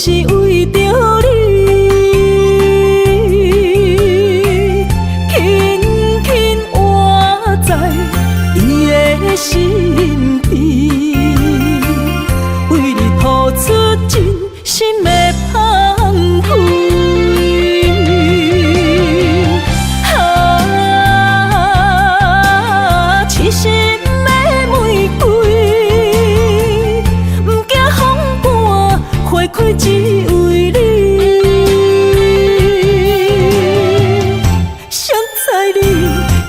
是为着你，轻轻活在伊的身边，为你付出真心的芳菲。痴心的玫瑰，不惊风寒，花开只为你。谁知你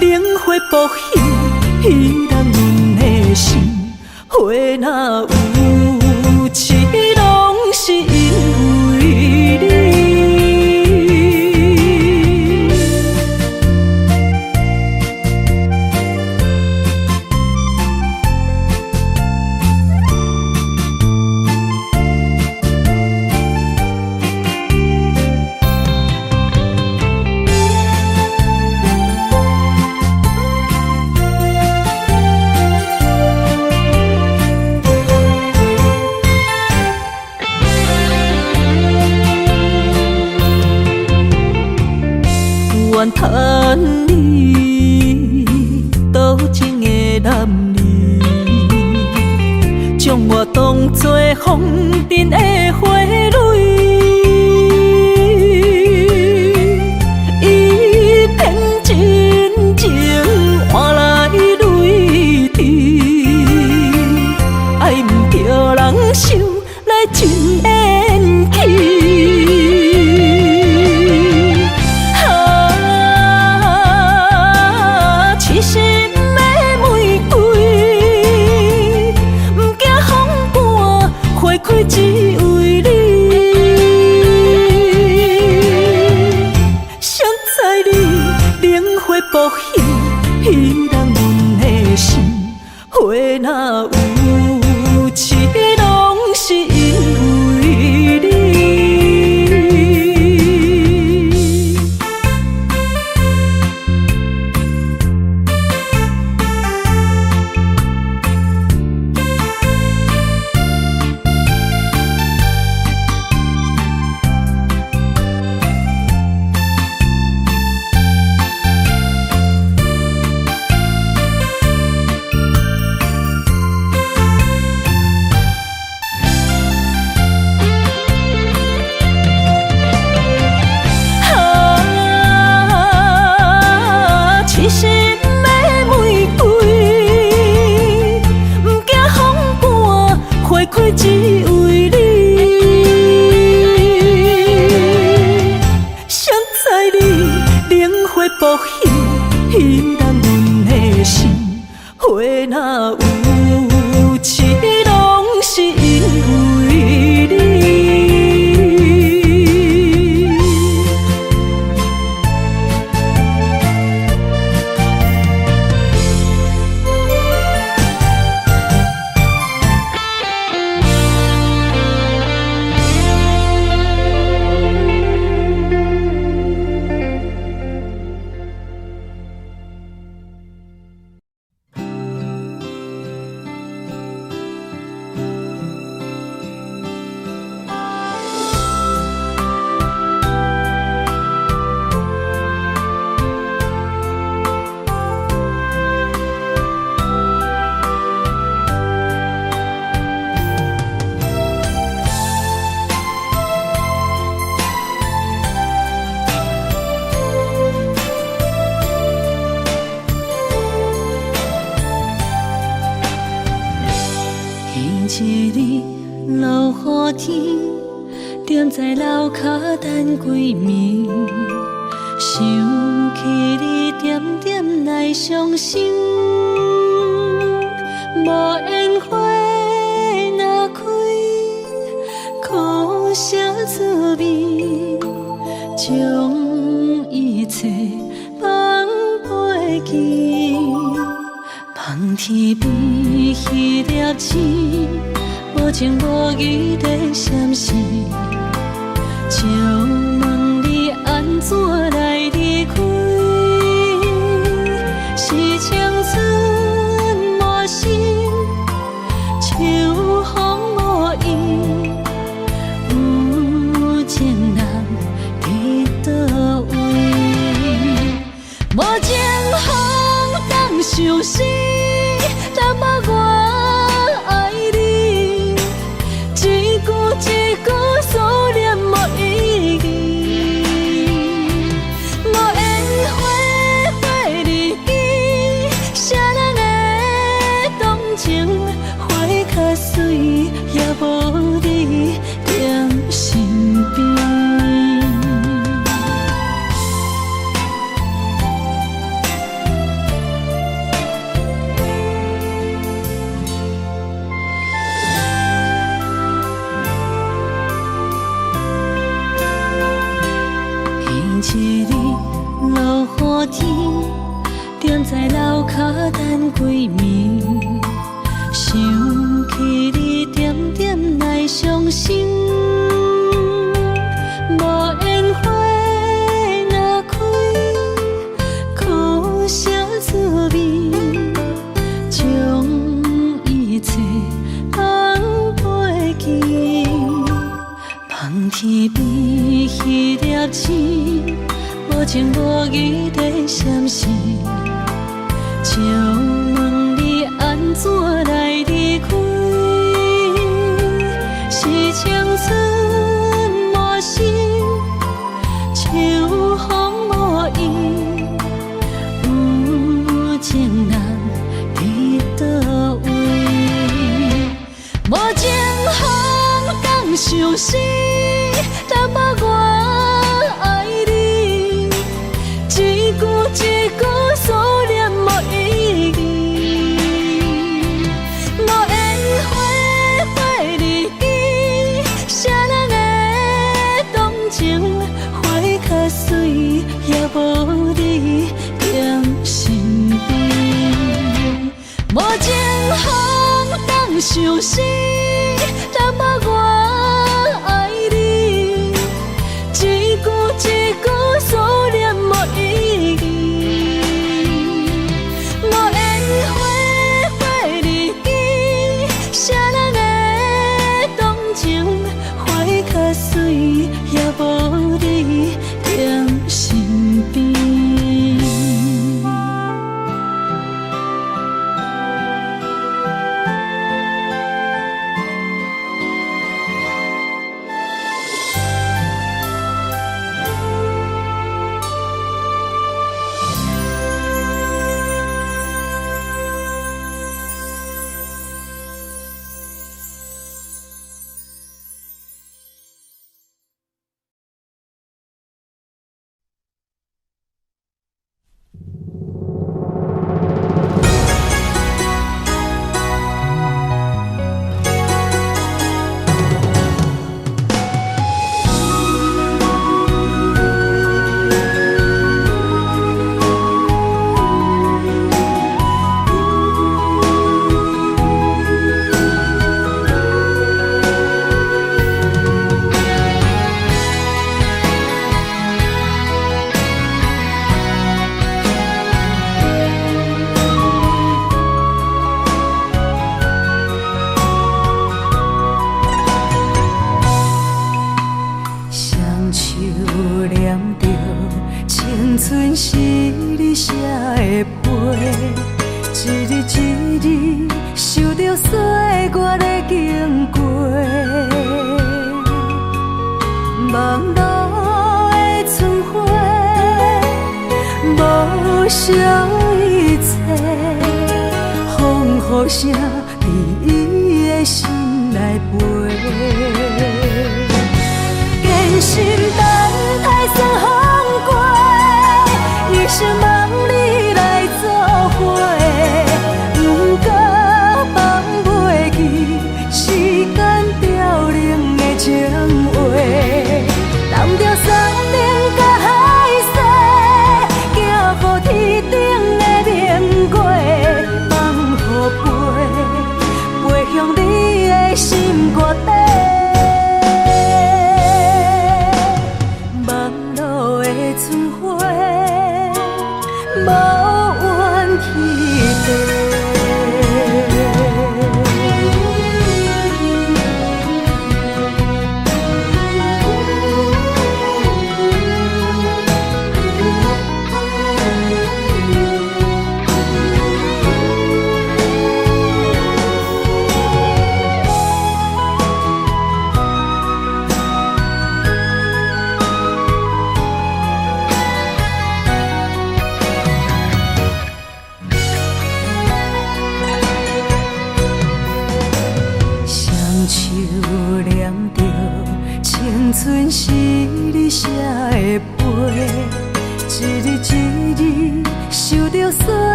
灵火不现，彼人阮的心，花若有痴，拢是因为你。怨叹你多情的男儿，将我当作风尘的花蕊，伊偏真情换来泪滴，爱毋着人受来真缘起。痴心的玫瑰，不惊风寒，花开只为你。谁知你灵火不现，彼人阮的心，花若有痴，拢是因为你。痴心的玫瑰，不惊风寒，花开只为你。谁知你灵火不现，彼人阮的心，花若有痴，拢是因为你。一日落雨天，踮在楼骹等几暝，想起你点点来伤心。无烟花若开，苦涩滋味，将一切放袂记。望天边迄粒星，无情无义在闪烁，就问你安怎来离开？是青春无心，秋风无意，有伤心，淡薄我爱你，一句一句思念无意义，无缘花花日记，谁人会动情？花较水，也无你踮身边。一日落雨天，踮在楼骹等归暝，想起你点点来伤心。无缘花若开，苦涩滋味，将一切放袂记。望天边迄粒星，无情无义地闪烁，借问你安怎来离开？是青春无心，秋风无意，有情人伫倒位？无情风敢伤心，淡薄我爱你，一句一句思念无意义，无缘花花日记，谁人会动情？花较水，也无你踮身边。无情风敢伤心，淡薄我爱你，一句一句思念无意义，无缘花花日记，谁人会动情？花较水，也无你踮身边。春是你写的批，一日一日受着岁月的经过，望路的春花，无少一切，风雨声伫伊的心内飞，坚信等待算风过。一生望你来作伙，不过放袂记时间凋零的情话，揽着山顶甲海西，行乎天顶的明月，放予飞向你的心肝底。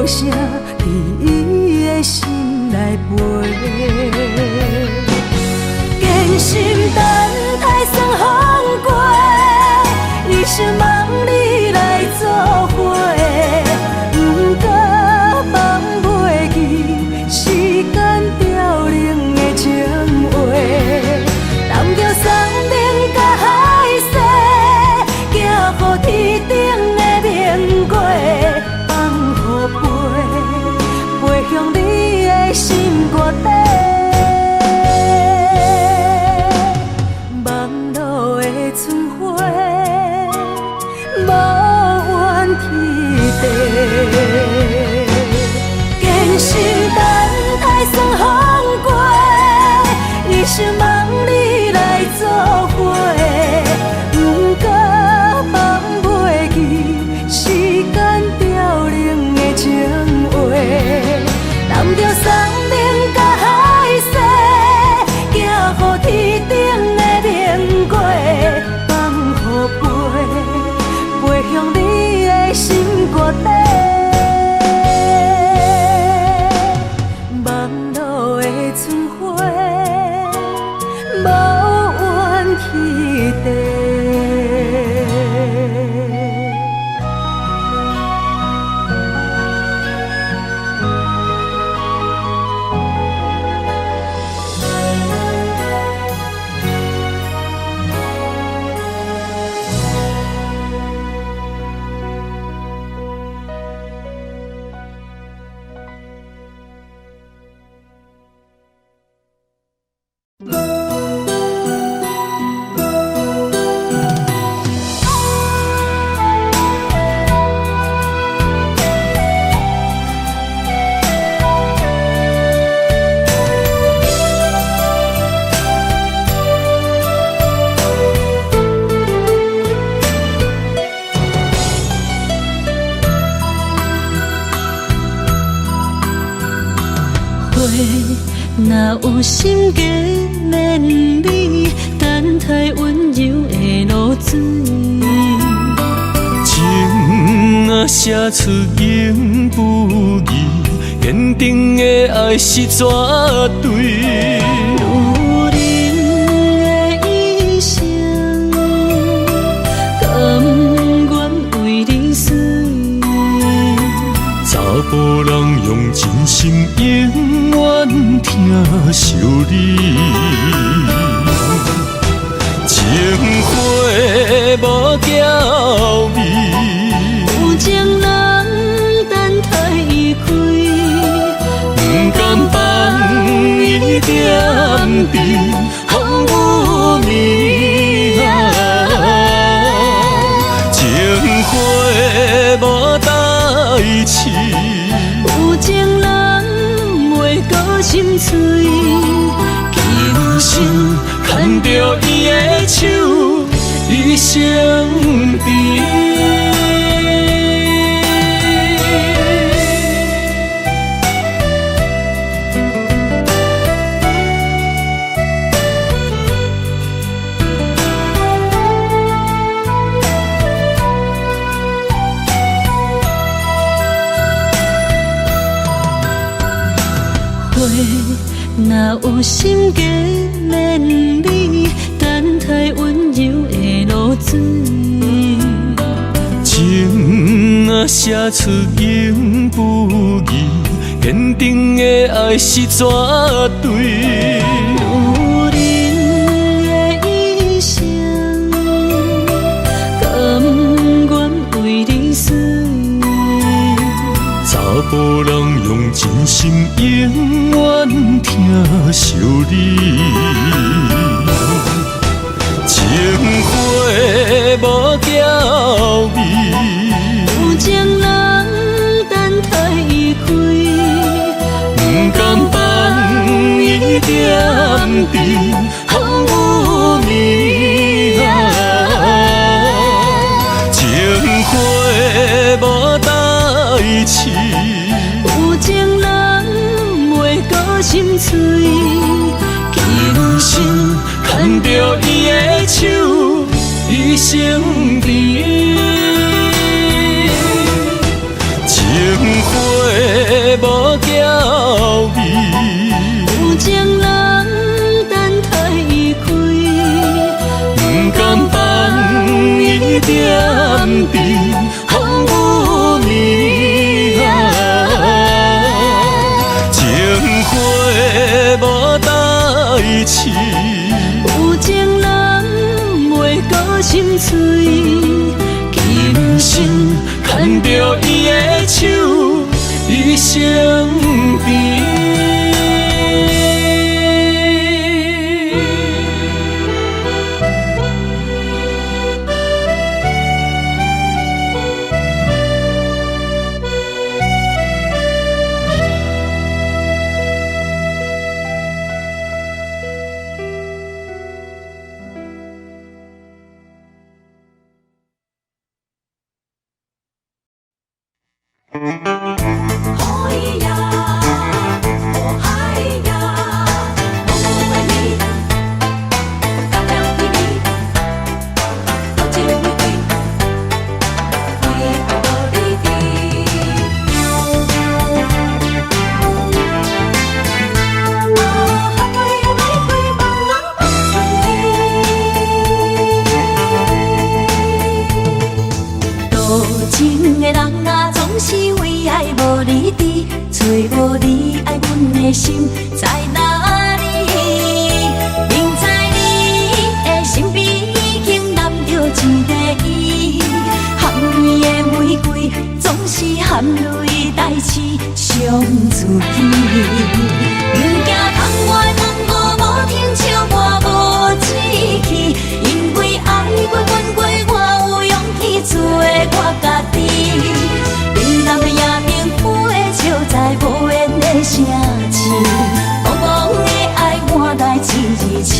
无声伫伊的心内飞。艰辛等待算风过，一生望你来作伙。不过放袂记时间凋零的情话，南桥山顶甲海西，行予天顶的明月，放予飞向你的心肝底。望路的春花，无怨天地。艰辛等待算风过，一生望你来作伙。不过放袂记时间凋零的情话，南桥山顶甲海西，行予天顶的明月，放予飞向你的心肝底。望路的春花，无怨天地。若有心计免你，等待温柔的露水。情啊写出永不移，坚定的爱是绝对。女人的一生，甘愿为你死。查甫人用真心永远疼惜你，情花无娇美，有情人等待伊开，不甘放伊点滴，风雨暝情花无代志。有情人袂搁心碎，今生牵着伊的手，一生甜。若有心计免你，等待温柔的露水。情啊写出永不移，坚定的爱是绝对。女人的一生，甘愿为你死。查甫人用真心永远疼惜你，情花无娇美，有情人等待伊开，不甘放伊点滴，风雨暝情花无代志。有情人袂搁心碎，今生牵着伊的手，一生甜。情花痴。有情人袂过心碎，今生牵着伊的手，一生甜。心在哪里？明知你的身边已经揽着一个伊，含泪的玫瑰总是含泪代志伤自己。不惊窗外风雨无停笑我无志气，因为爱过阮过，我有勇气做我家己。你南的夜明浮的笑在无言的声。茫茫的爱换来一字痴，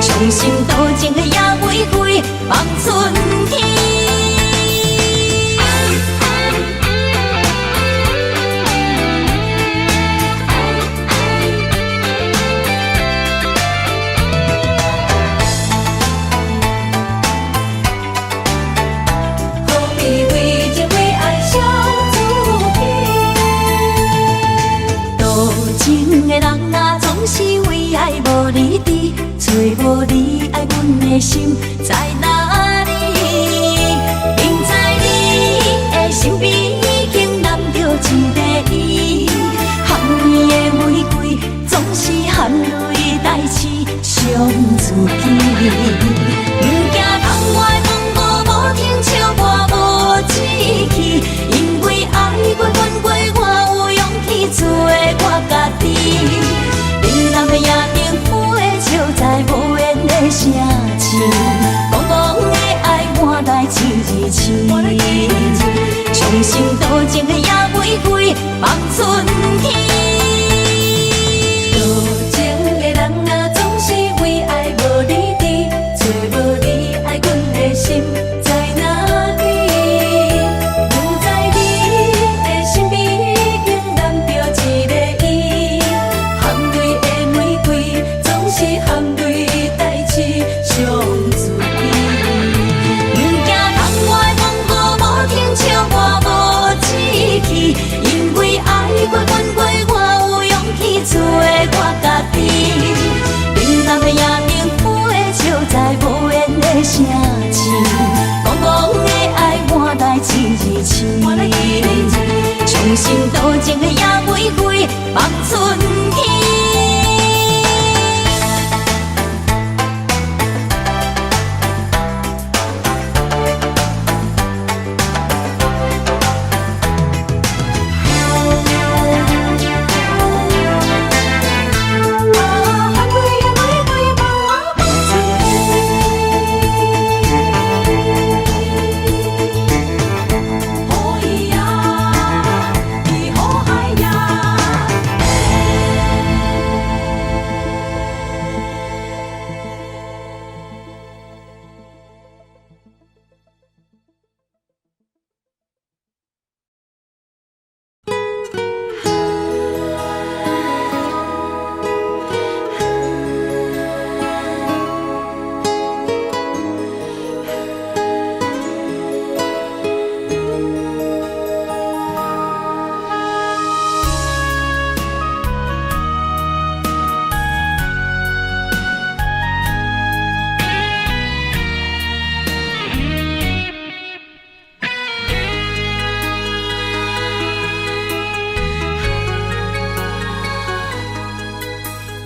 伤心多情的野玫瑰放春天。何必为情为爱伤自己？多情的人啊，总是为爱无离trí，找无你爱阮的心在哪里？明知你的身边已经揽着一个伊，含泪的玫瑰总是含泪代志伤自己。不惊窗外风雨无停笑我无志气，因为爱过阮过，我有勇气做我家己。你南的夜明浮的笑在无言的声痴，茫茫的爱换来一字痴，伤心多情的野玫瑰放春天。多情的人啊，总是为爱无离trí，找无你爱阮的心在哪里？不知你的身边已经揽着一个伊，含泪的玫瑰总是含泪代志伤自己。不惊窗外风雨无停笑我无志气，因为爱过阮过，我有勇气做我家己。冷淡的夜明浮的笑在无言的声痴，茫茫的爱换来一字痴，伤心多情的野玫瑰放春天。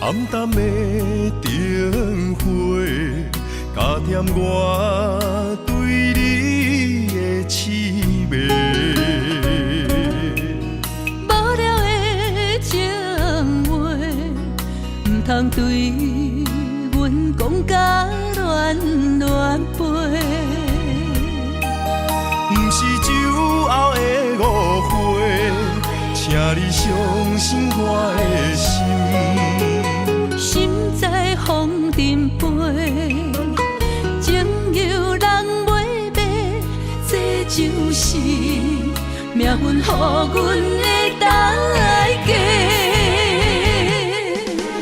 暗淡的灯火，加添我对你的痴迷。无聊的情话，唔通对阮讲甲乱乱飞。不是酒后的误会，请你相信我的心。心在风尘飞，情由人袂白，这就是命运予阮的代价。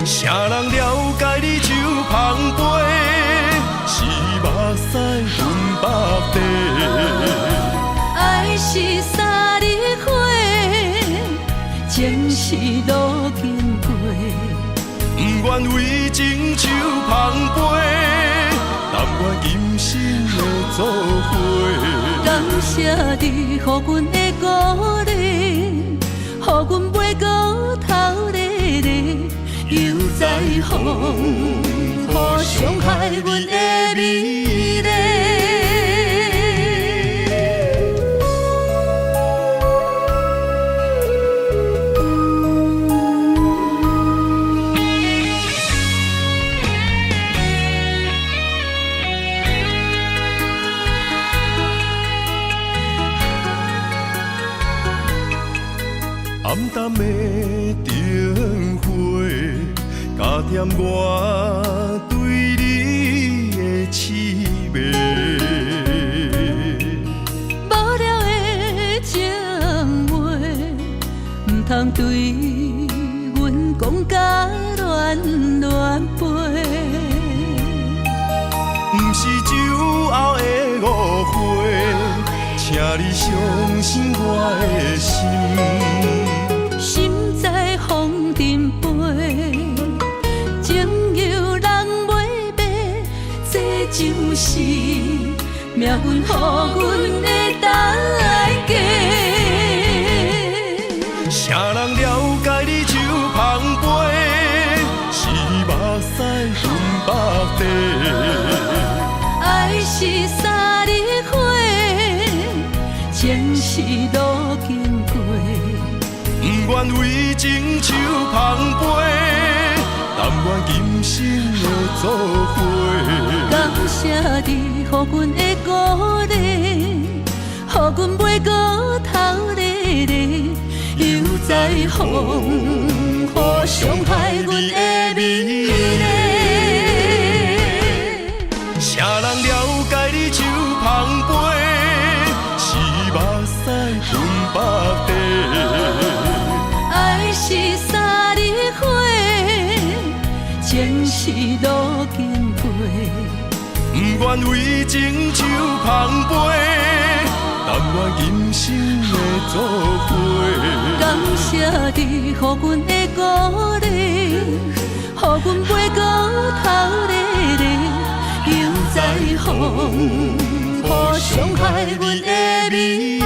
啥人了解你手捧杯，是目屎分百地。爱是三日花，情是路经过。不愿为情手捧杯，但愿今生的作伙。感谢你予阮的鼓励，予阮袂过头日日，又在风，予伤害阮的美丽。暗淡的灯火，加添我对你的痴迷。无聊的情话，唔通对阮讲甲乱乱飞。不是酒后的误会，请你相信我的心。心在风尘飞，情由人袂白，这就是命运予阮的代价。啥人了解你手捧杯，是目屎分百地。爱是三日花，情是路经过。不愿为情手捧杯，但愿今生的作伙。感谢你予阮的鼓励，予阮袂过头日日，又在风，予伤害阮的美丽。啥人了解你手捧杯，是目屎分百地。爱是三日花，情是路经过。不愿为情手捧杯，但愿今生的作伙。感谢你予阮的鼓励，予阮袂过头日日，又在风，予伤害阮的美丽。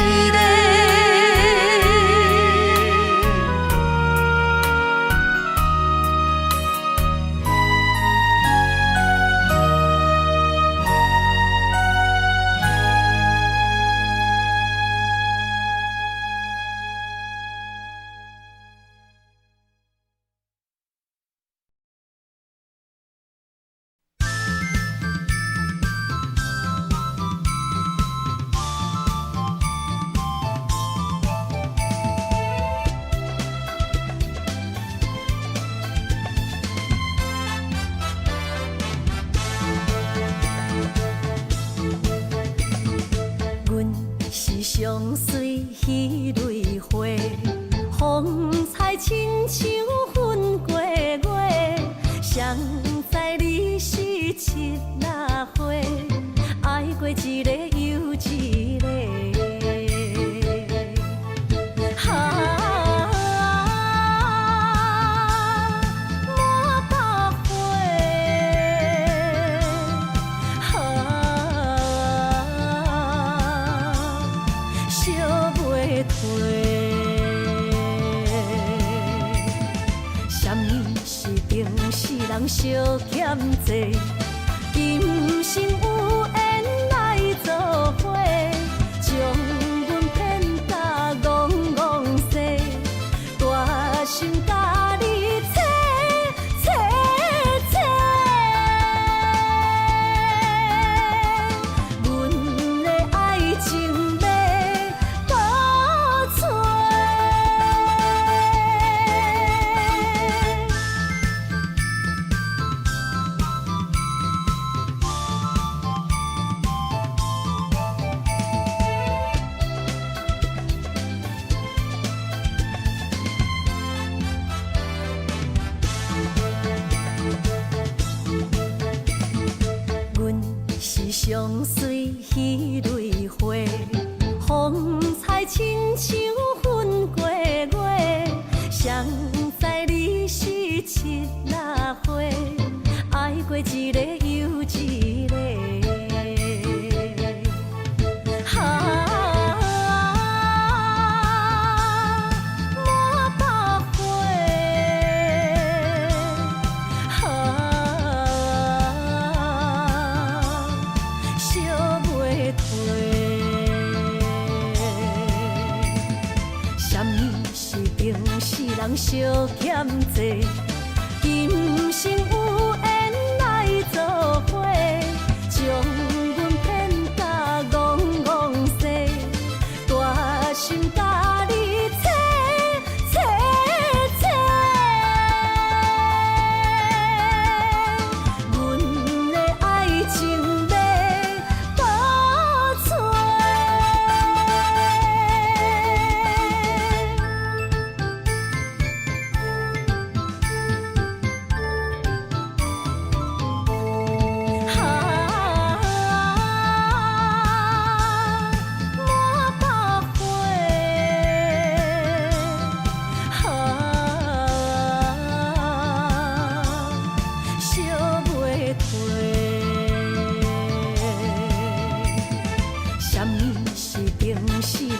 小欠债，今生有缘来做伙，将阮骗甲戆戆西，大心甲你切切切，阮的爱情要倒找。阮是上水彼蕊花，风采亲像云过月，谁知你是七若花，爱过一个又一个。人小欠债，今生有缘来做伙，将阮骗甲戆戆西，大心甲你切切切，阮的爱情要倒找。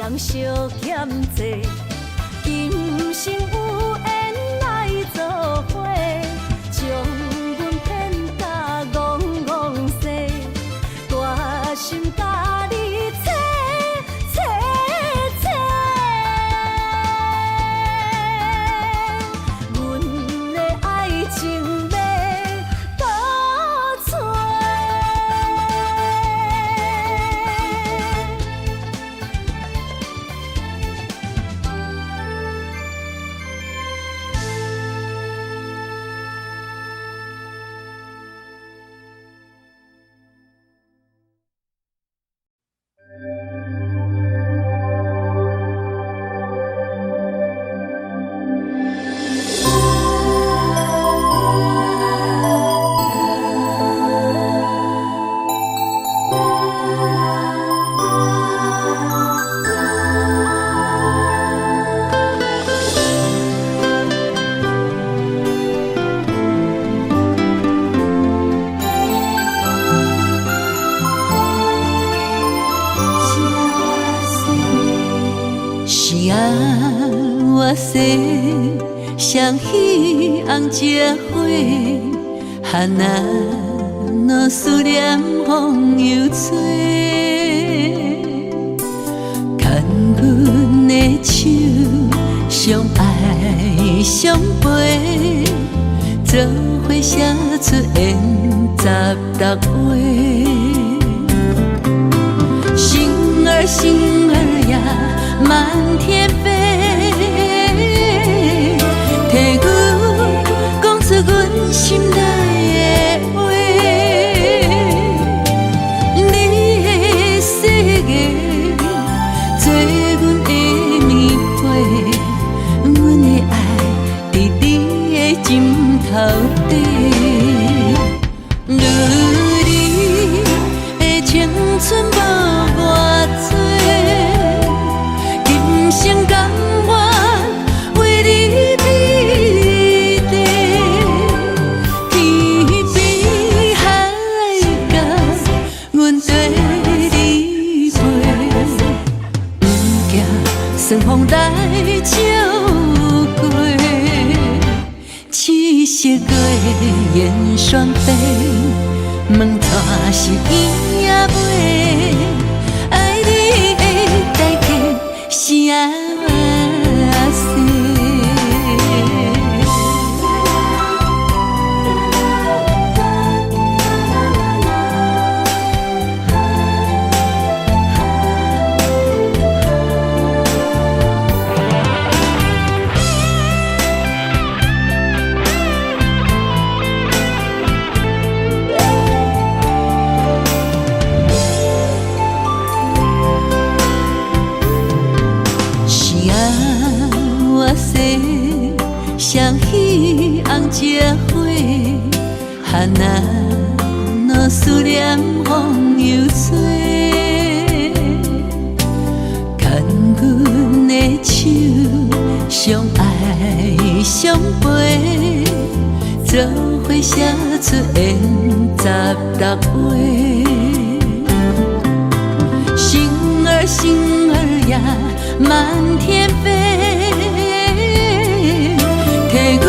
人小欠债，今生有缘来做伙，将阮骗甲戆戆西，大心甲你切切切，阮的爱情要倒找。我心像彼红这花，哈那若思念风又吹，牵阮的手，相爱相陪，做伙写出缘十六话。星儿星儿呀，满天飞，替阮讲出阮心内的话。你的世界，做阮的棉被，阮的爱伫你的枕头底。你的青春无偌多，今生甘愿为你披地，天边海角，阮跟你飞，不惊顺风来照过，七色月圆双飞，问带是伊也袂，爱你的代价是啥事？双喜红结花，哈那若思念风又吹，牵阮的手，相爱相陪，做伙写出缘16回。星儿星儿呀，满天飞。替阮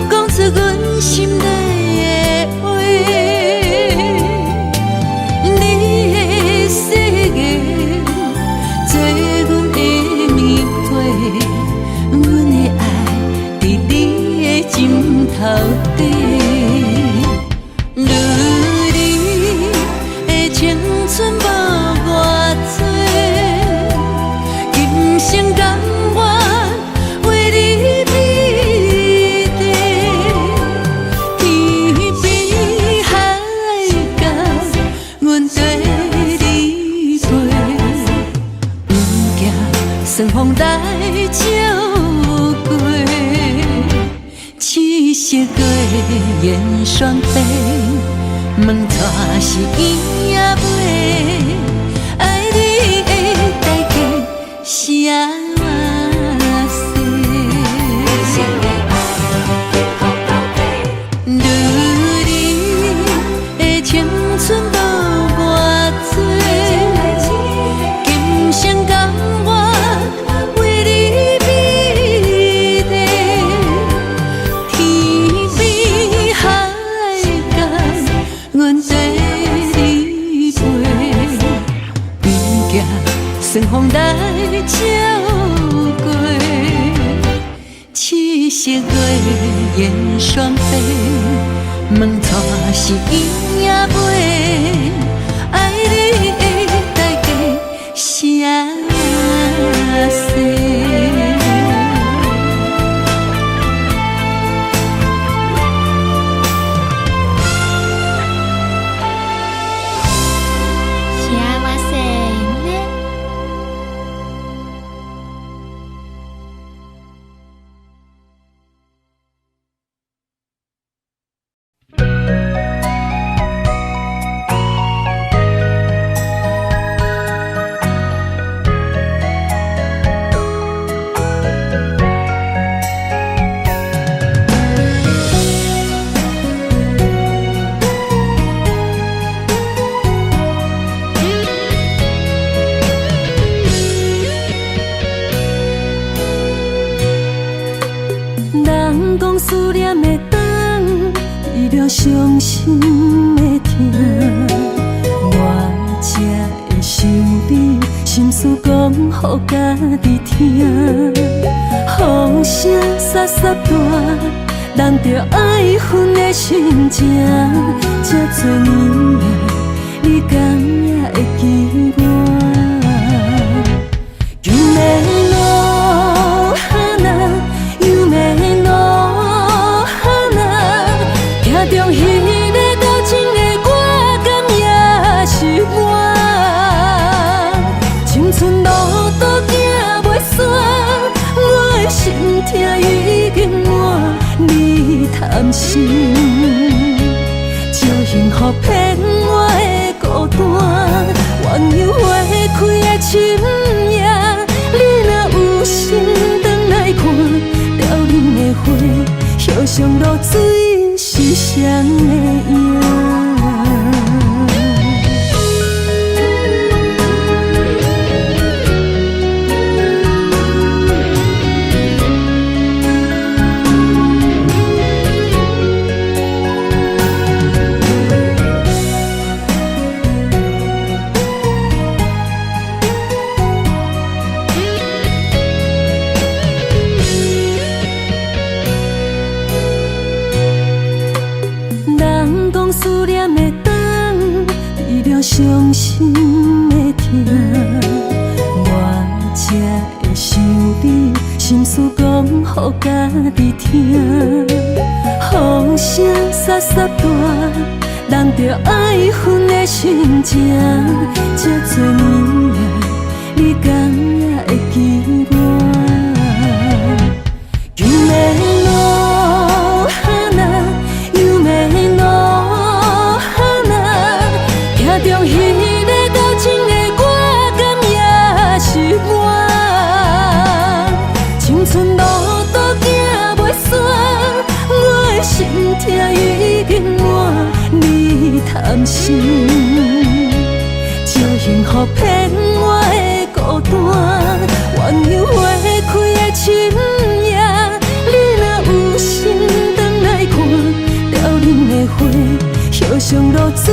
讲出阮心底的话，你的世界做阮的棉被，阮的爱伫你的枕头底。如你的青春无偌多，今生甘愿为你。顺风来照过，七色月圆双飞，问带是伊也袂，爱你的代价是啥事？如你的青春无偌多，今生甘愿。顺风来照过，七色月圆双飞，问带是伊也袂，爱你的代价是啥事？思念的灯，为了伤心的痛，我才会想你，心事讲予家己听。风声沙沙大，人着爱分的心情。这多年来，你敢也会记我？有咩路那？有咩路？中迄个多情的我，敢也是我。青春路途行袂煞，我的心痛已经满，你贪心，招幸福骗我的孤单。鸳鸯花开的深夜，你若有心转来看，凋零的花，飘上露水。是谁的影？伤心的痛，我才会想你，心事讲予家己听。风声沙沙大，人着爱恨的心情。这多年来，你敢也会记我？有咩路哈那，有咩路哈那，听中彼个交情的歌，敢也是我。青春路途行袂煞，我的心痛已经满，你贪心，借幸福骗我的孤单，鸳鸯花开的深夜，你若有心回来看，凋零的花，叶上露水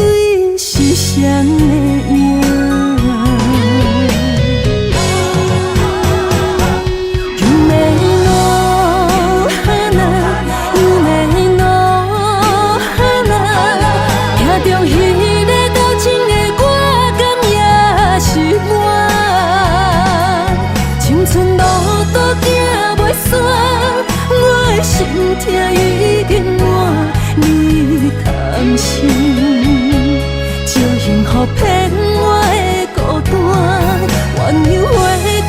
是谁的影？心痛已经满，你贪心，借幸福骗我的孤单，鸳鸯花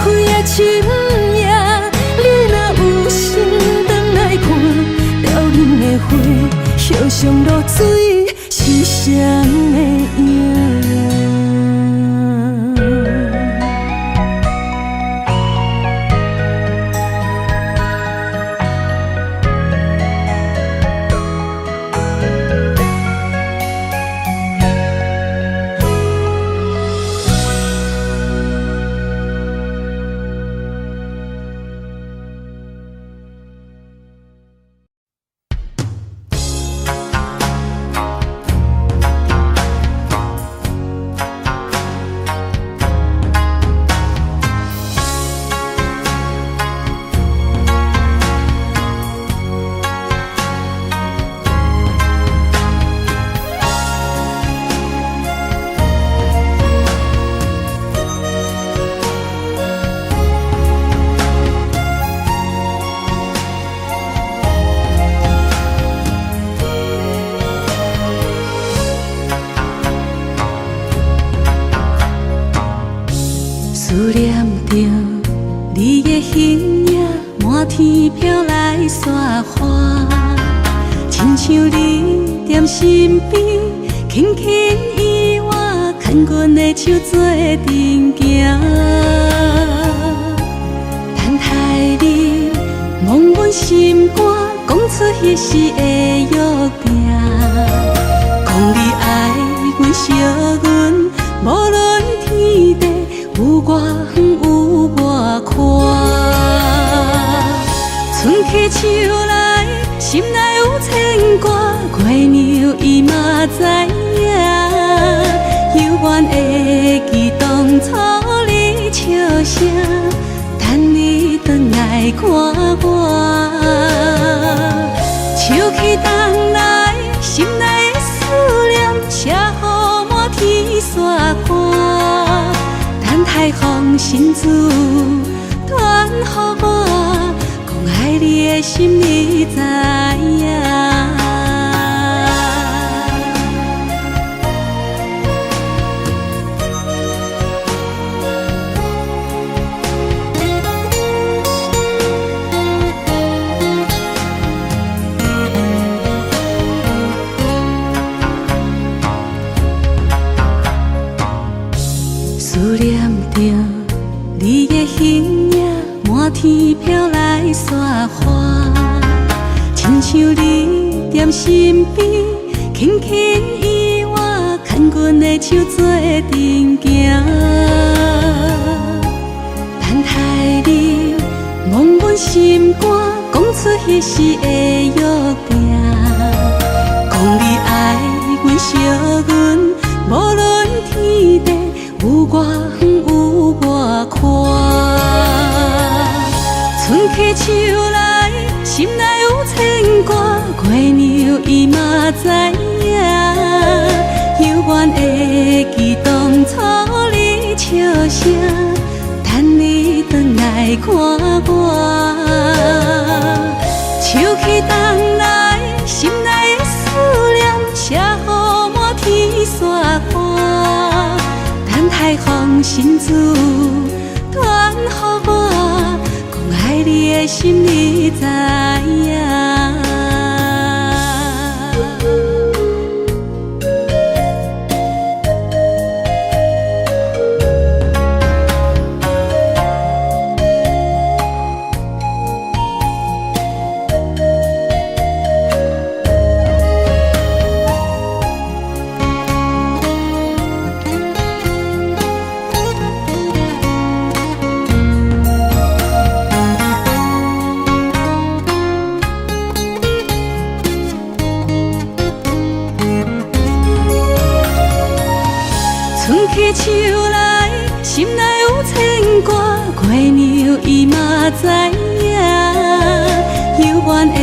开的深夜，你若有心回来看，凋零的花，叶上露水是谁的影？思念着你的形影，满天飘来雪花，亲像你踮身边，轻轻依我，牵阮的手做阵行。等待你望阮心肝，讲出彼时的约定，讲你爱阮惜阮，无论天地。有我远有我宽，春去秋来，心内有牵挂，月娘伊嘛知影，犹原会记当初你笑声，等你转来看我，秋去冬来，心内的思念写予满天雪花。太空心事传予我，讲爱你的心你知影。思念着你的形影，满天飘来雪花，亲像你踮身边，轻轻依我，牵阮的手做阵行。等待你望阮心肝，讲出彼时的约定，讲你爱阮惜阮，无论天地。有我远有我宽，春去秋来，心内有牵挂，月娘伊嘛知影。犹原会记当初你笑声，等你转来看我。秋去冬来，心内的思念写予满天雪花。等待风信子传予我，讲爱你的心你知影。春去秋来，心内有牵挂，月娘伊嘛知影。犹原会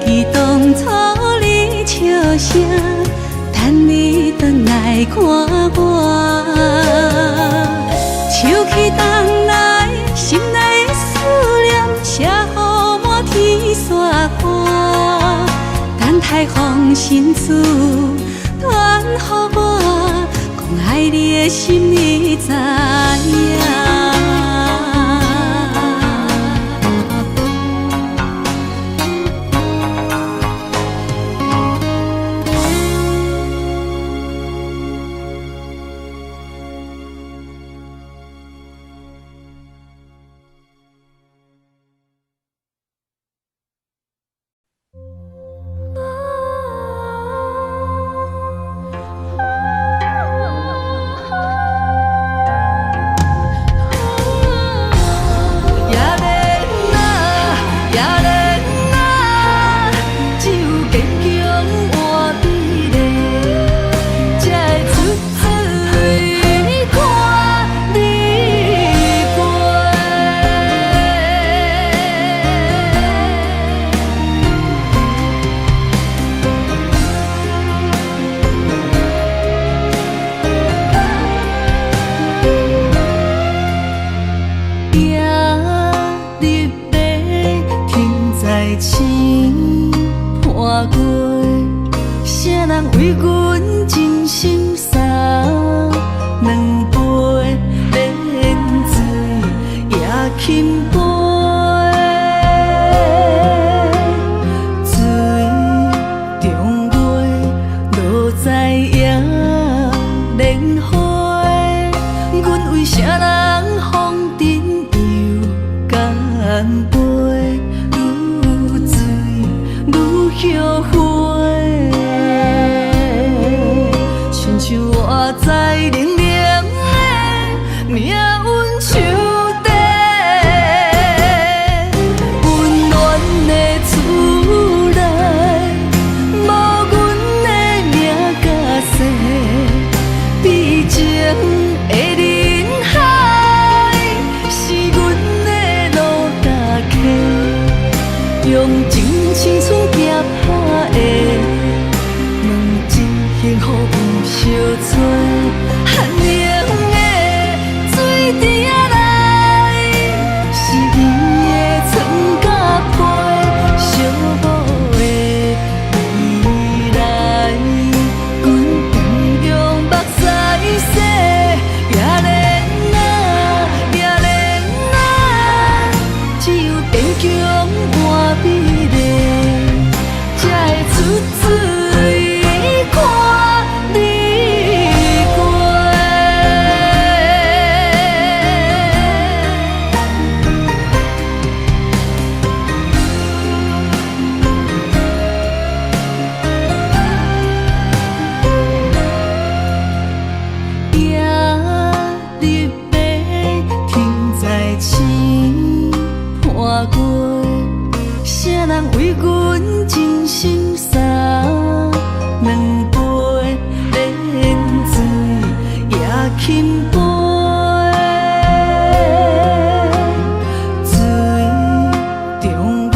记当初你笑声，等你转来看我。秋去冬来，心内的思念写予满天雪花。等待风信子传予我，爱你的心你知影。星破月，谁人为阮真心洒两杯冷水也轻杯，水中月落在野莲花，阮为谁人风尘又干杯？后悔，亲像我在冷冷的命运手底，温暖的厝内，无阮的名甲姓，悲情的人海，是阮的路搭客，用真青春。破的两只幸福有相撮，寒冷的水池仔内，是伊的床甲被，寂寞的未来，阮同样目屎洗，也怜啊，也怜啊，只有坚强换美丽。出水看你过。夜日白，天在星破月，谁人为阮真心洒两杯冷水也轻杯，水中月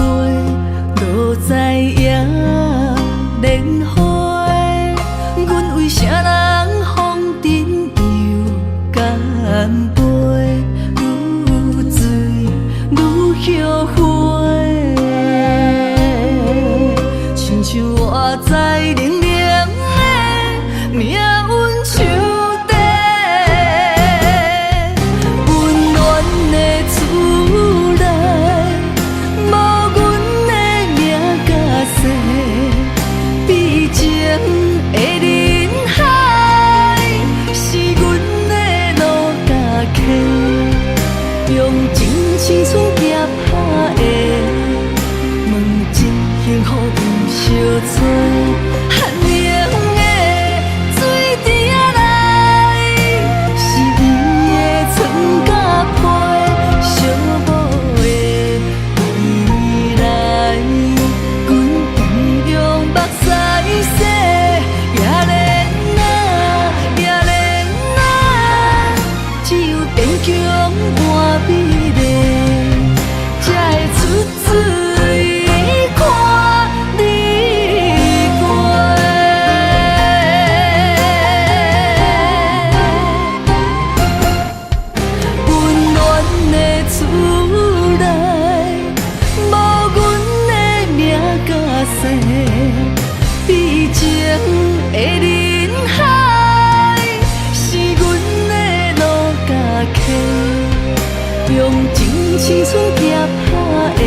青春行拍的，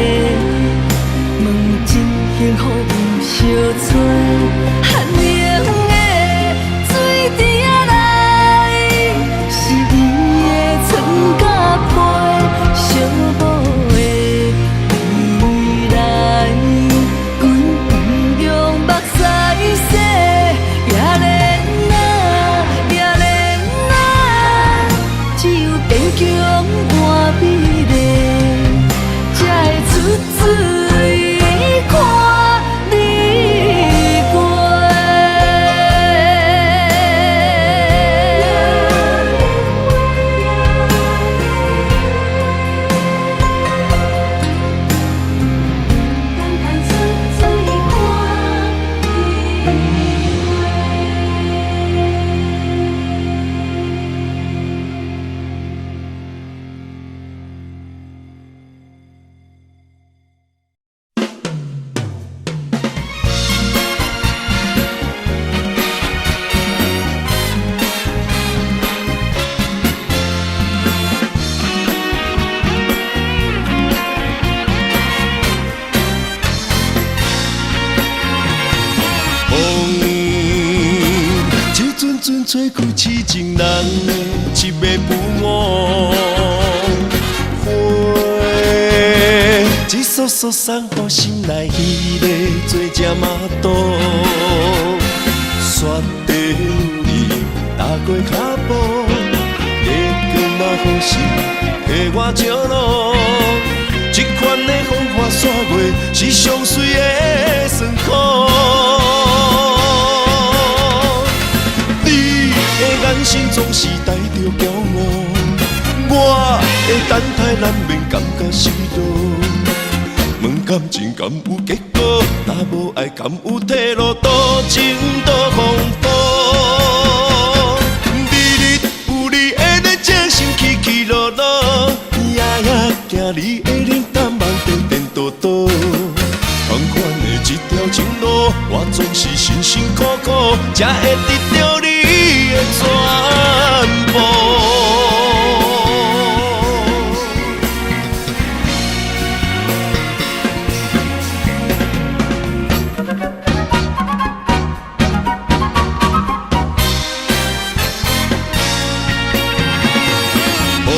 问真幸福有相做，寒冷的水池仔内，是你的床甲被，寂寞的未来，阮不用目屎洗，也连只有坚强换美丽，才会出水看你过。吹开痴情人的一尾浮雾，花一束束送予心内迄个做只麻豆，雪地里踏过脚步，月光嘛好心替我照路，这款的风花雪月是上水的酸苦。眼神总是带着骄傲，我的等待难免感觉失落。问感情敢有结果？若无爱敢有退路？多情多风波，日日有你的在这心起起落落，夜夜行你的脸蛋梦颠颠倒倒。同款的一条情路，我总是辛辛苦苦，才会得到你的全部。风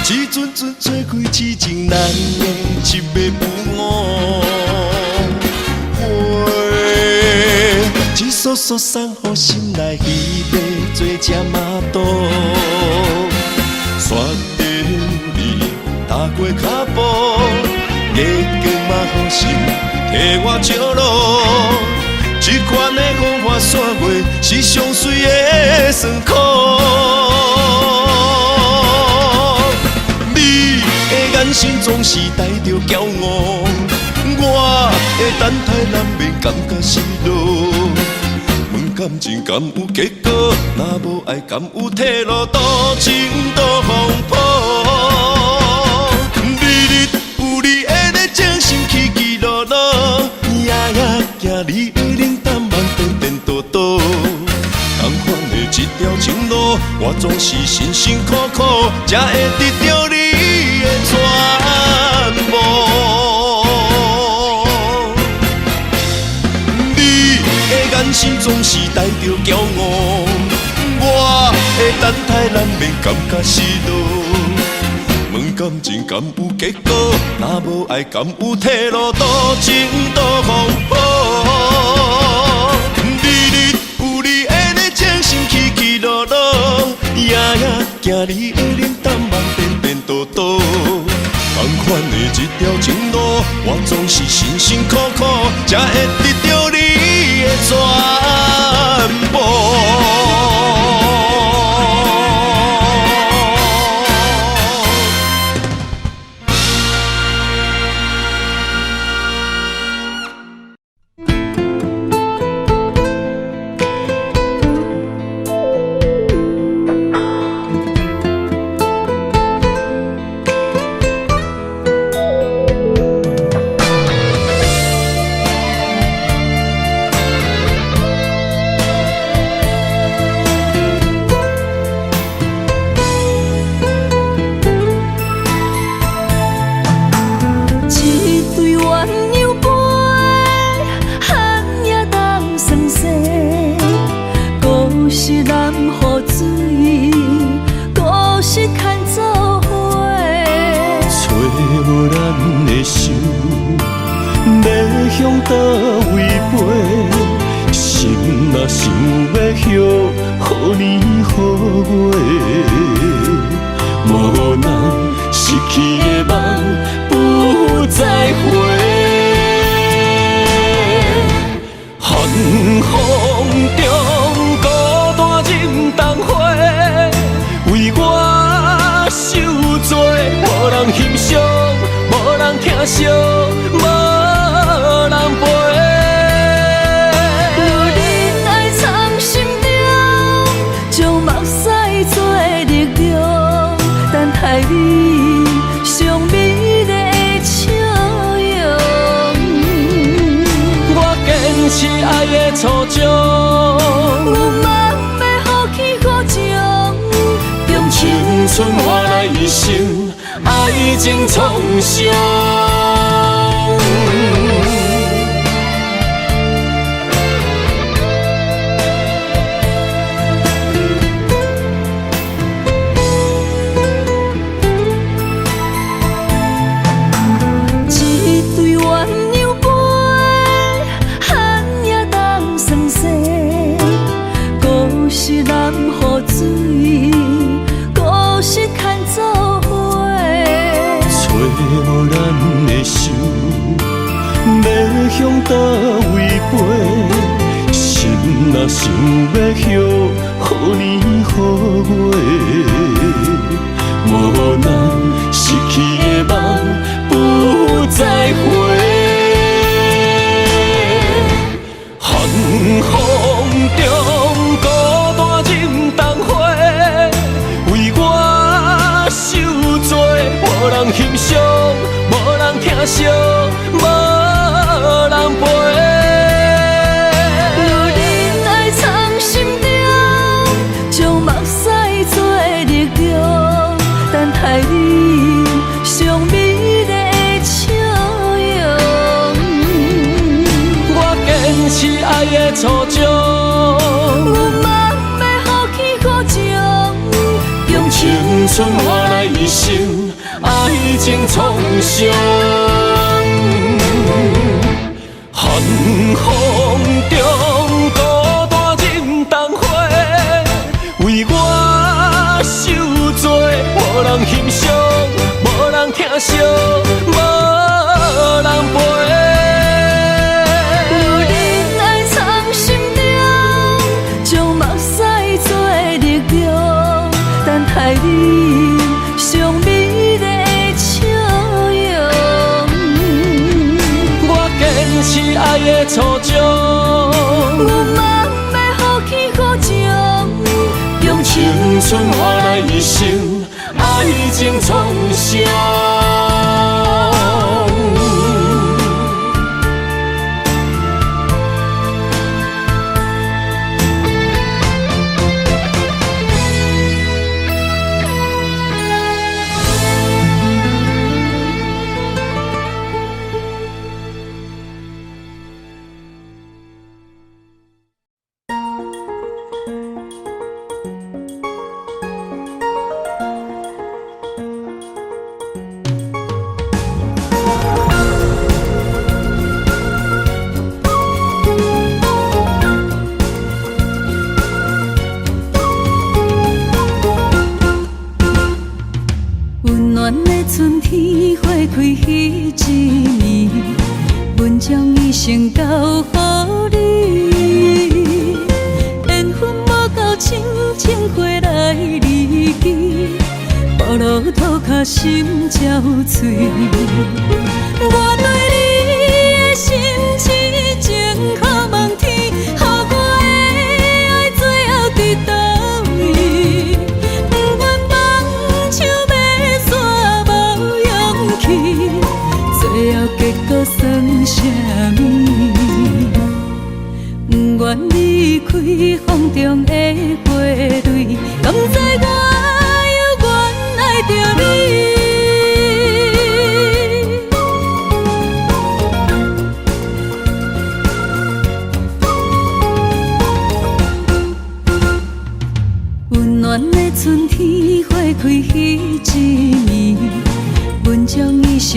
一阵阵吹开痴情人的一尾浮雾，一束束送予心内迄个做只麻豆，雪地里踏过脚步，月光嘛好心替我照路，这款的风花雪月是上水的酸苦。你的眼神总是带着骄傲，我的等待难免感觉失落。问感情敢有结果？若无爱敢有退路？多情多风波，日日有你的在这心起起落落，夜夜行你的脸蛋梦颠颠倒倒。同款的一条情路，我总是辛辛苦苦，才会得到你的全部。眼神总是带着骄傲，我的等待难免感觉失落。问感情敢有结果？若无爱敢有退路？多情多风波，日日有你的在这心起起落落，夜夜行你的脸蛋梦颠颠倒倒。同款的一条情路，我总是辛辛苦苦，才会得到你的全部。咱的手，要向倒位飞？心若想要许，予年予月，无咱失去的梦不再回。寒风中孤单忍冬花，为我受罪，无人欣赏，无人疼惜，无人陪。若忍爱藏心中，将目屎做力量，等待你上美丽的笑容。我坚持爱的初衷，有梦要予起予情，用青春换来一生，爱情创伤。一对鸳鸯杯，寒夜当霜雪，故事难付水，故事牵做伙。找无咱的手，要向倒位飞？心若想要许，予年予月，无咱失去的梦不再回。寒风中孤单忍冬花，为我受罪，无人欣赏，无人疼惜，无人陪。若忍爱藏心中，将目屎做力量，等待你上美丽的笑容。我坚持爱的初衷，有梦要予起予情，用青春换来一生，爱情创伤。寒风中孤单忍冬花，为我受罪，无人欣赏，无人疼惜，无人陪。若忍爱藏心中，将目屎做力量，等待你上美丽的笑容。我坚持爱的初衷，有梦要予起予情，用青春换来一生，爱情创伤。温暖的春天花开迄一年，阮将一生交予你。缘分无够深，情花来离去，步路土脚心焦碎。我对你的心痴情，渴望天，予我的爱最后伫倒位？不愿放手要煞无勇气，最后结果算啥物？不愿离开风中的花蕊，敢知我犹原爱着你？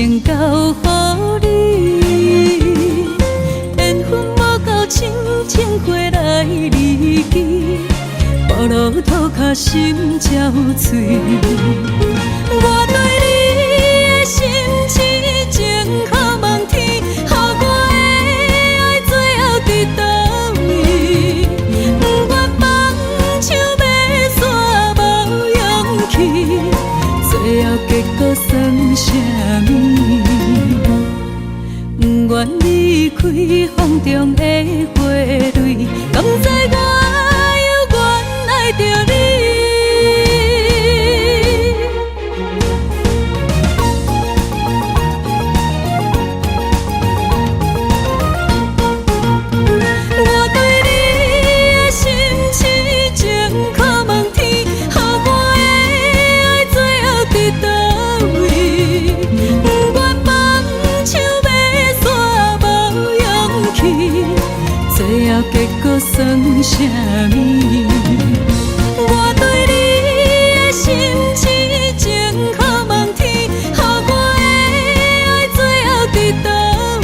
情交予你，缘分无够深，情花来离去，步路土脚心焦碎。我对你的心痴情靠问天，予我的爱最后伫倒位？不愿放手要煞无勇气，最后结果算啥物？不愿离开风中的花蕊，敢知我犹原爱着你？我对你的心痴情靠问天，予我的爱最后伫倒位？不愿放手要煞无勇气，最后结果算啥物？我对你的心痴情靠问天，予我的爱最後伫倒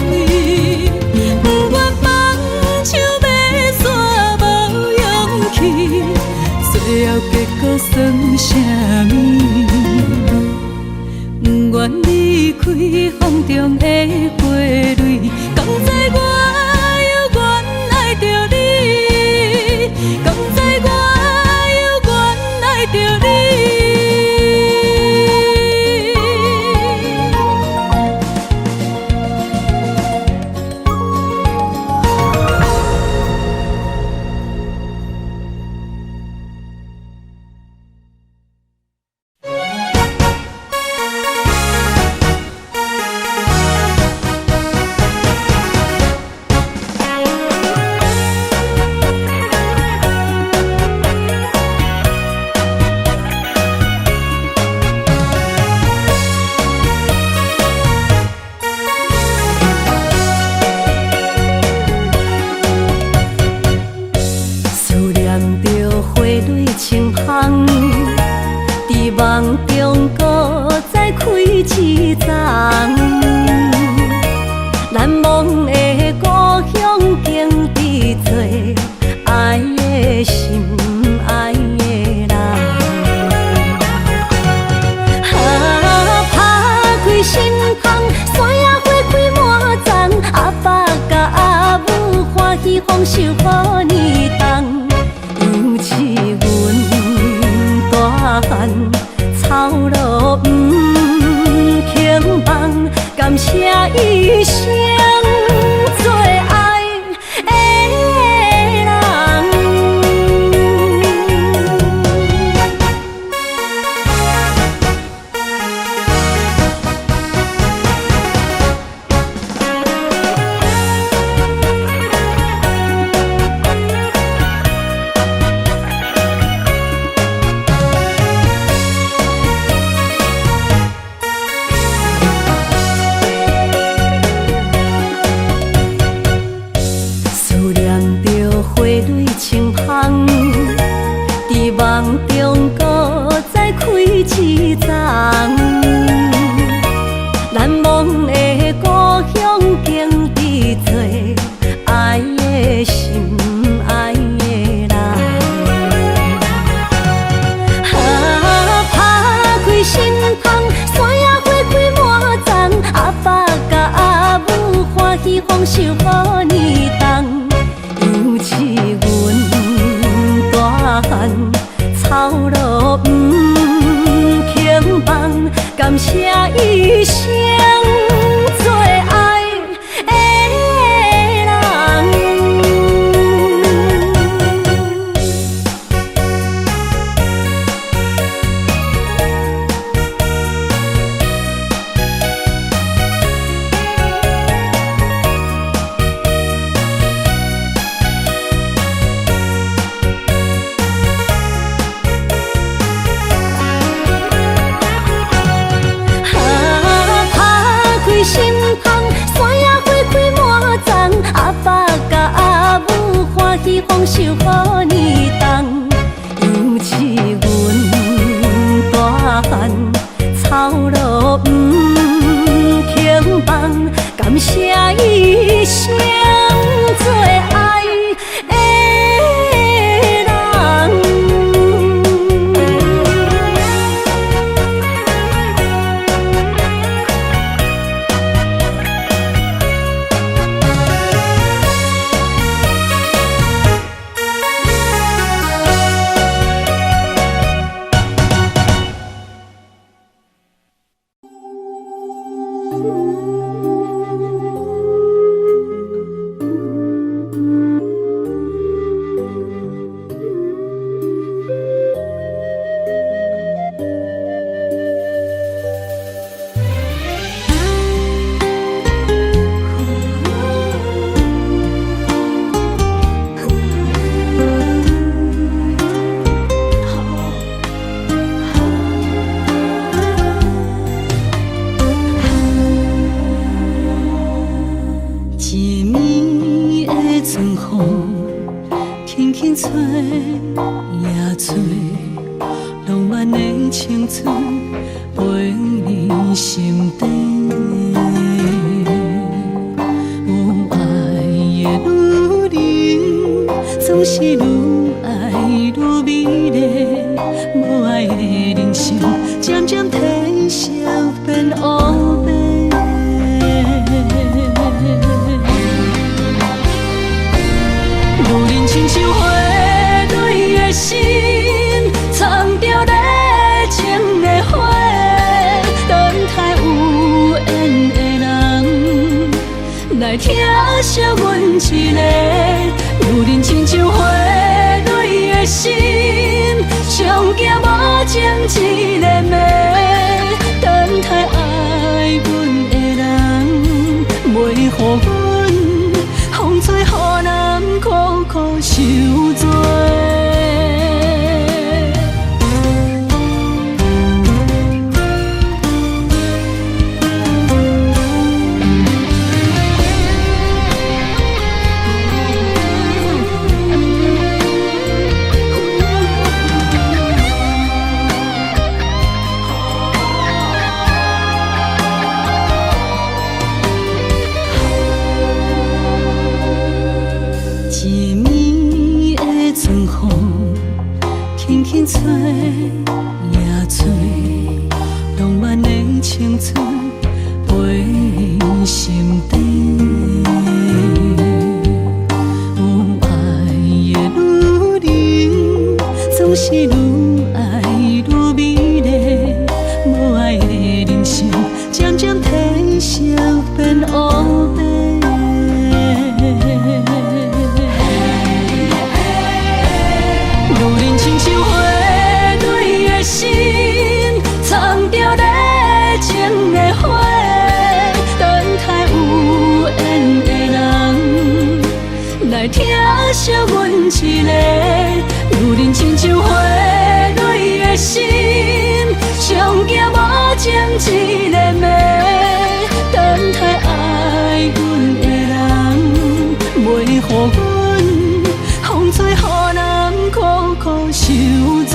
位？不願放手要煞無勇氣，最後結果算啥物？不願離開風中的花蕊，敢知我猶原愛着你？敢知我猶原愛着你？思念着花蕊清香，伫梦中搁再开一丛。难忘的故乡，经伫做爱的心，爱的人。打开心窗，山野花开满丛，阿爸甲阿母欢喜丰收予年冬。尤是阮大汉草路不轻放，感谢一生做爱的人。思念着花蕊清香，伫梦中搁再开一丛。难忘的故乡，经伫做爱的心，爱的人。打开心窗，山野花开满丛，阿爸甲阿母欢喜丰收予年冬。尤是阮大汉草路不轻放，感谢一生做爱的人。心窗，山野花开满丛，阿爸甲阿母欢喜丰收予年冬。尤是阮大汉草路不轻写一生做爱的人。一暝的春风，轻轻吹，也吹，浪漫的青春飞你心底。有爱的女人，总是愈爱愈美丽；无爱的人生，渐渐褪色变乌白。女人亲像花蕊的心，藏着热情的花，等待有缘的人来疼惜阮一个。女人亲像花蕊的心，上惊无情一个暝，等待爱阮的人，袂予阮风吹雨淋，苦苦受罪。一暝的春风，轻轻吹，也吹，浪漫的青春飞你心底。有爱的女人，总是愈爱愈美丽；无爱的人生，渐渐褪色变乌白。女人亲像花蕊的心，藏着热情的花，等待有缘的人来疼惜阮一个。女人亲像花蕊的心，上惊无情一个暝，等待爱阮的人，袂予阮风吹雨淋，苦苦受罪。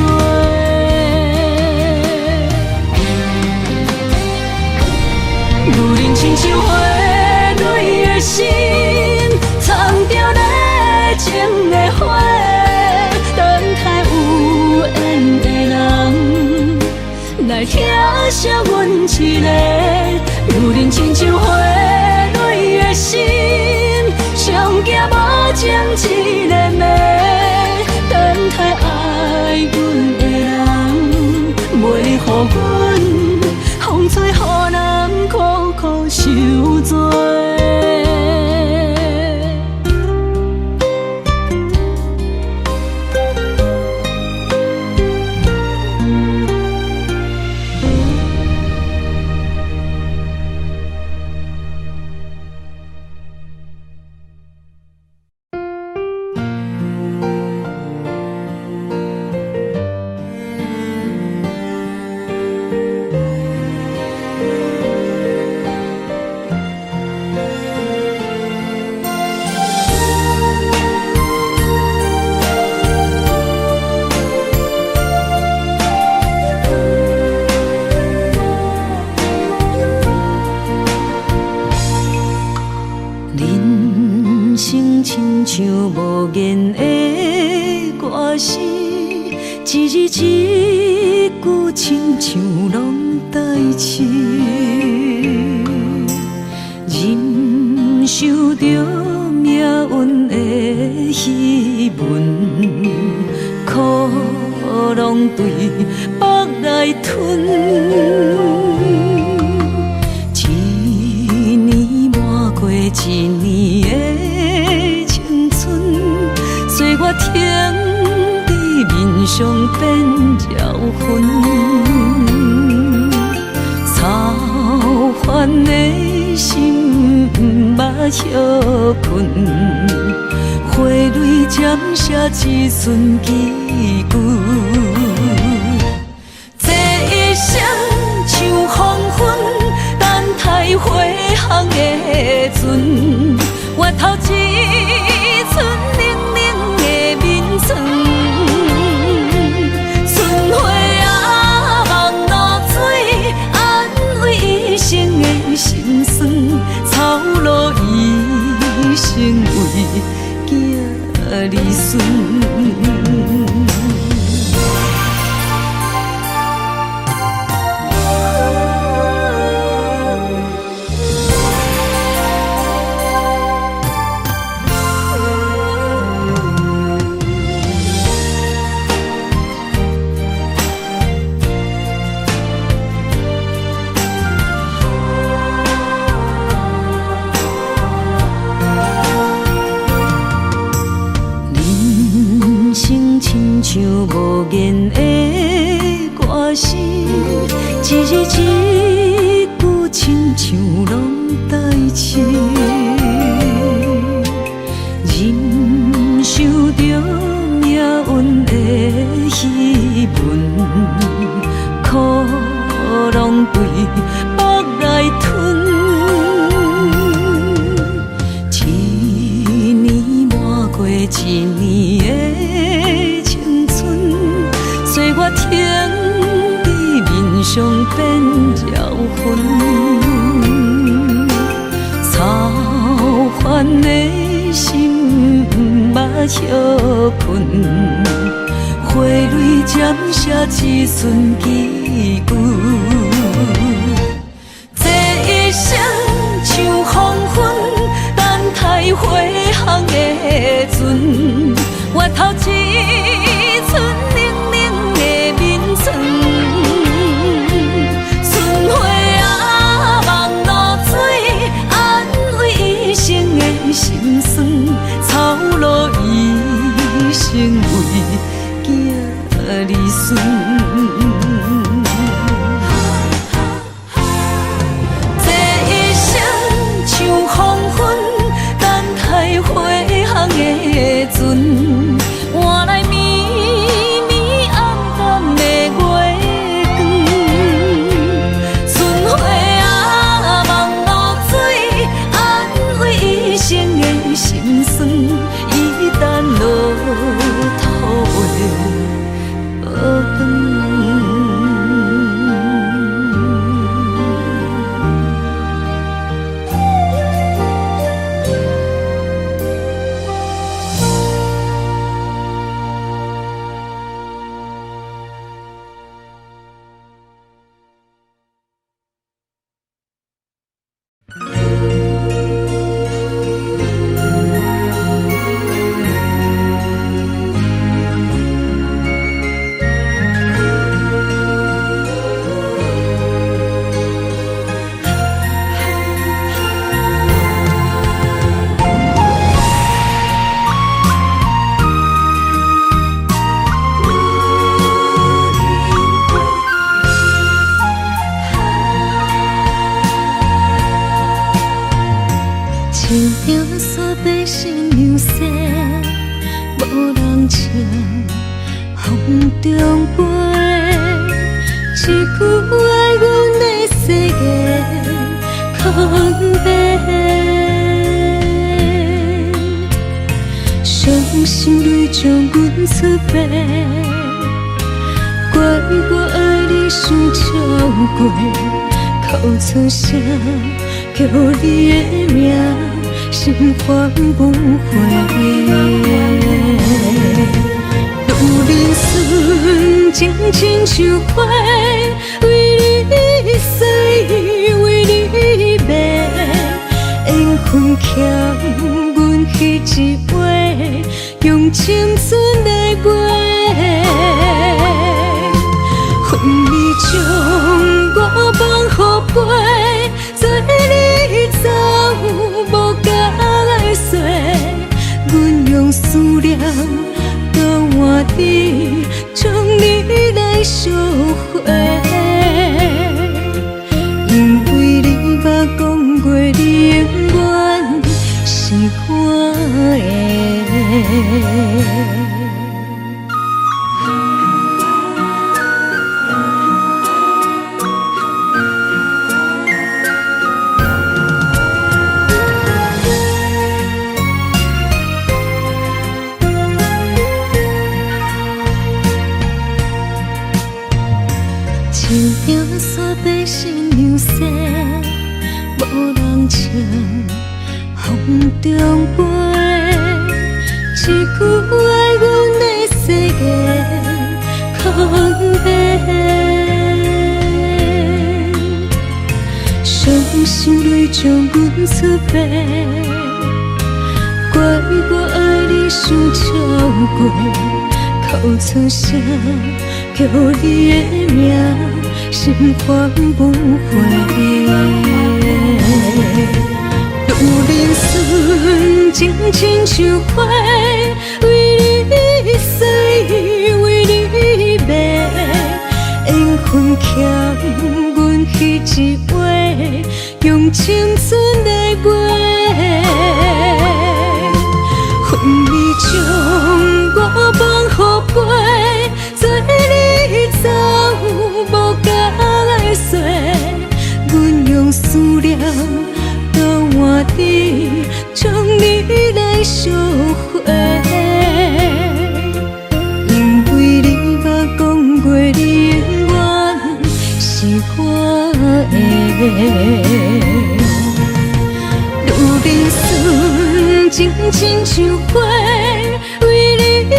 女人亲像花蕊的心，藏着热情的花，等待有缘的人来疼惜阮一个。女人亲像花蕊的心，上惊无情一个暝，等待爱阮的人，袂予阮风吹雨淋，苦苦受罪。像无言的歌词，一字一句亲像拢代志，忍受着命运的戏文，苦拢对腹来吞。一年抹过一年的青春，岁月停在面上变绕痕，操烦的心不歇困，花蕊渐写一瞬记句，这一生像黄昏，等待回航的船，月头一寸冷冷的眠床，春花啊望露水，安慰一生的心酸，草路一生为囝儿孙。亲像无言的歌词，一字一句亲像拢代志，忍受着命运的戏文，苦拢对腹来吞。一年抹过一年的青春，岁月停在面上变绕痕，操烦的心不歇困，花蕊渐写一瞬记句，这一生像黄昏，等待回航的船，月头一寸冷冷的眠床，春花啊望露水，安慰一生的心酸，草路一生为囝儿孙。船换来绵绵暗淡的月光，春花啊望露水，安慰一生的心酸，一旦落土的学堂。心里将阮出卖，怪我爱你伤超过，哭出声，叫你的名，心还不回。路人顺情亲像花，为你洗，为你卖，缘分欠阮彼一回，用青春来买。恨你将我放予飞，做你走无甲来说，阮用思念交换你，将你来烧火。因为你捌讲过，你永远是我的。心流逝，无人唱，风中飞。一句爱阮的世界空白，伤心泪将阮出卖，怪我爱你伤超过，哭出声叫你的名。心还不回，路人顺情亲像花，为你洗，为你卖，缘分欠阮彼一回，用青春来买。恨你将我放予飞，做你走无甲来说，阮用思念交换你，将你来烧火。因为你捌讲过，你永远是我的。路人顺情亲像花，为你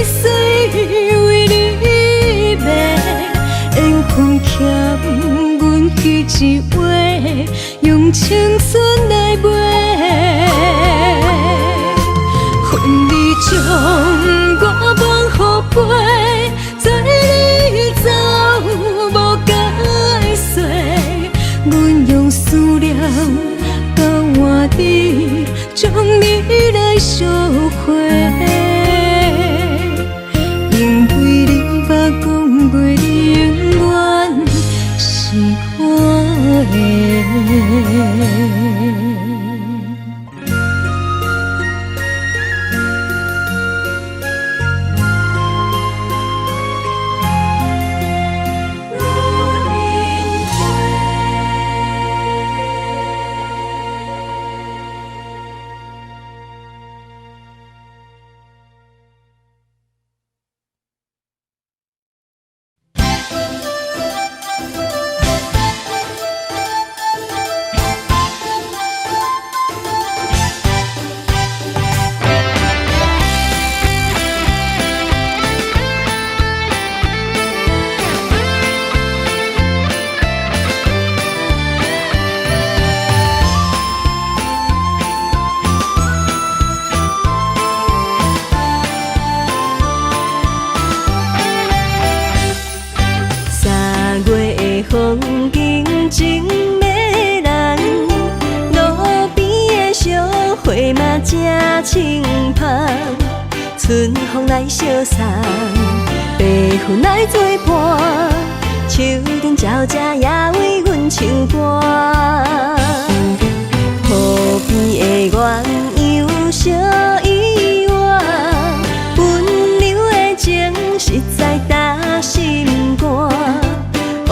洗，为你卖，缘分欠阮彼一回，用青春来买。恨你将我放予飞，做你走无甲来说，阮用思念交换你，将你来烧火。因为你捌讲过，你永远是我的。风景真迷人，路边的小花嘛真清芳，春风来相送，白云来作伴，树顶鸟只也为阮唱歌。河边的鸳鸯小依偎，温柔的情实在打心肝。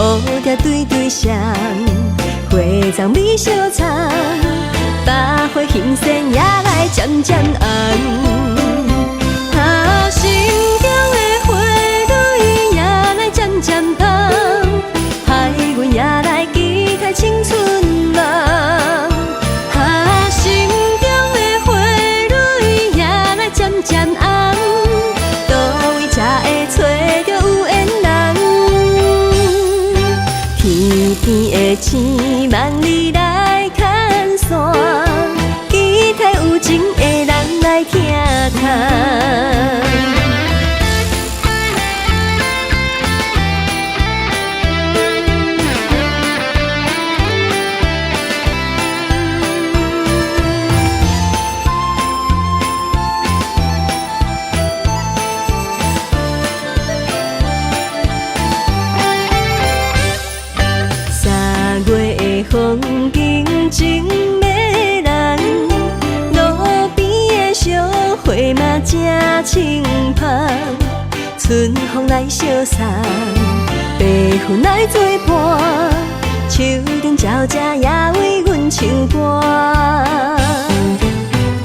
乌蝶对对双，花丛美相藏，百花新鲜也来渐渐红。心中的花蕊也来渐渐红，害阮也来期待青春梦。心中的的星望你来牵线，期待有情的人来听谈。风景真迷人，路边的小花嘛真清芳，春风来相送，白云来作伴，树顶鸟只也为阮唱歌。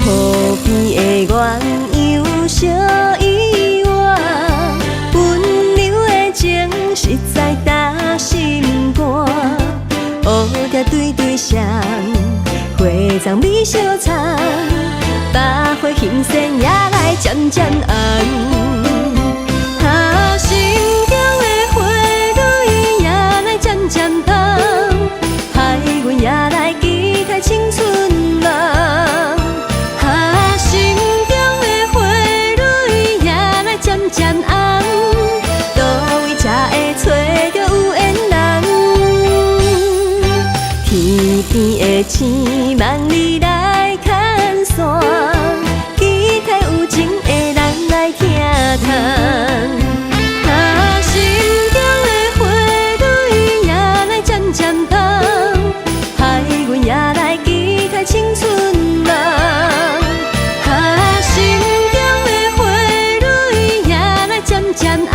河边的鸳鸯小依偎，温柔的情实在打心肝。乌蝶对对双，花丛美相藏，百花欣盛也来渐渐红。心中的花蕊也来渐渐红，害阮也来期待青春梦。心中的花蕊也来渐渐红，倒位才会找到有缘人？天边的星望你来牵线，期待有情的人来听谈。心中的花蕊也来渐渐红，害阮也来期待青春梦。心中的花蕊也来渐渐红，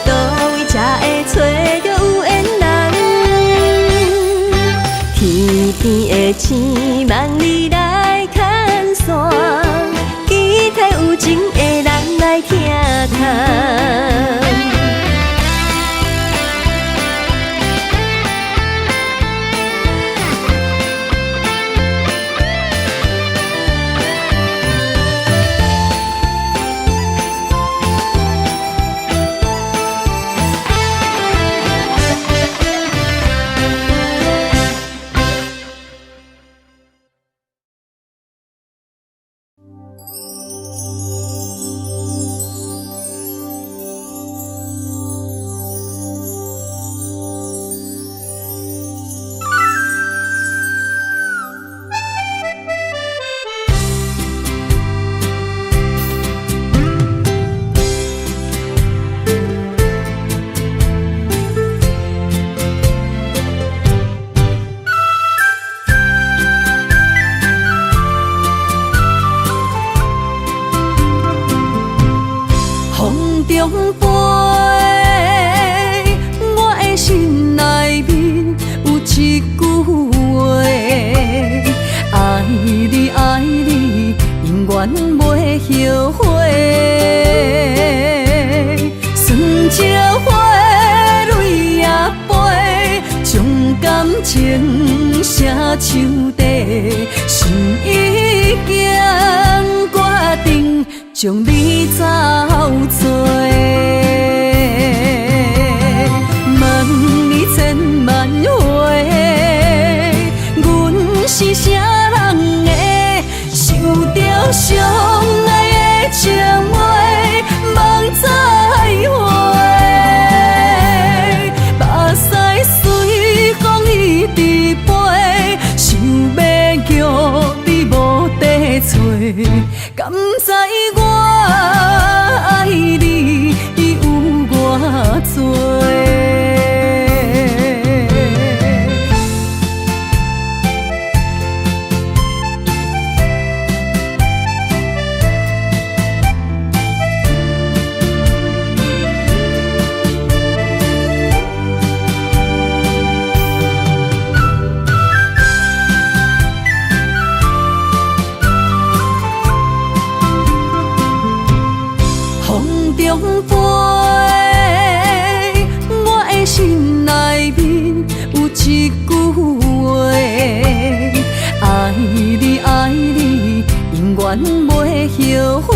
倒位才会找到有缘人？天边的星望你来牵线，期待有情的人来听谈。后悔，酸椒花蕊也飞，将感情写手底，心已经决定将你走做。问你千万回，阮是啥人的，受着伤爱的情话，望再会。目屎随风一直飞，想要叫你无地找，敢知我爱你有偌多？中飞，我的心内面有一句话，爱你爱你，永远袂后悔。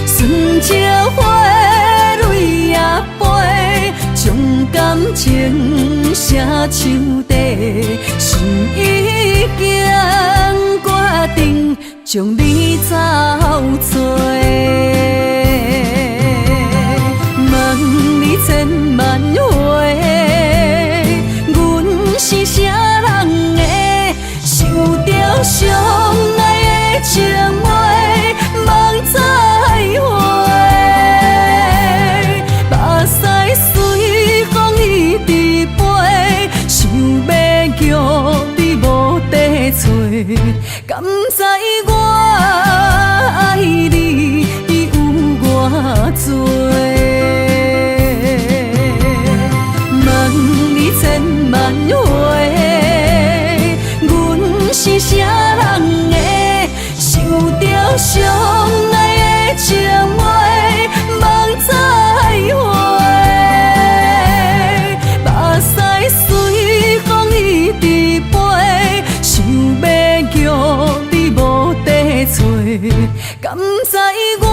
酸椒花蕊也飞，将感写手底，心已经决定将你走找。问你千万回，阮是啥人的？想着相爱的情话，望再会。目屎随风一直飞，想要叫你无地找，敢知我爱你有偌多？问你千万回，阮是啥人的？想着相爱的情话，望再会。目屎随风一直飞，想要叫你无地找，敢知我